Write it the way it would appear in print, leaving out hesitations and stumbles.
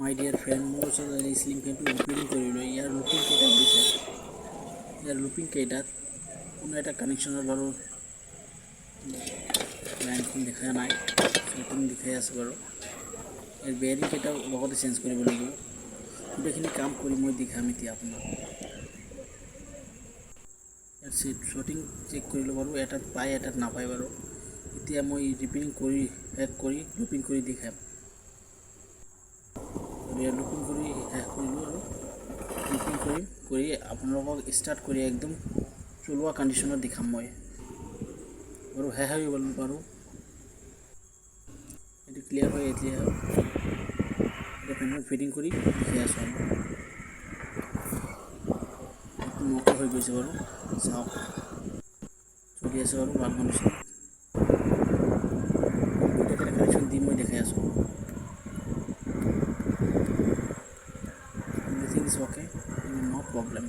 মাই dear friend, মোৰ ওচৰত এই স্লিম ফেনটো ৰিপেয়াৰিং কৰিবলৈ ইয়াৰ লুপিং কেইটা দিছে। ইয়াৰ লুপিং কেইটাত কোনো এটা কানেকশ্যনৰ বাৰু লাইনখন দেখা নাই, ফিটিং দেখাই আছে বাৰু। ইয়াৰ বেয়াৰিং কেইটাও লগতে চেঞ্জ কৰিব লাগিব। গোটেইখিনি কাম কৰি মই দেখাম এতিয়া আপোনাক। ইয়াৰ শ্বটিং চেক কৰিলোঁ বাৰু, এটাত পায় এটাত নাপায় বাৰু। এতিয়া মই ৰিপেয়াৰিং কৰি শেষ কৰি লুপিং কৰি দেখাম। ইয়াৰ লুপিং কৰি শেষ কৰিলোঁ আৰু লুপিং কৰি আপোনালোকক ষ্টাৰ্ট কৰি একদম চলোৱা কণ্ডিশ্যনত দেখাম মই বাৰু। শেষ হৈ গ'ল বাৰু, এইটো ক্লিয়াৰ হয়। এতিয়া ফেনখন ফিটিং কৰি দেখাই আছোঁ আমি। নষ্ট হৈ গৈছে বাৰু, চাওক চলি আছে বাৰু ভাল কণ্ডিশ্যন। গোটেইকেইটা কানেকশ্যন দি মই দেখাই আছোঁ। Everything is okay, no problem.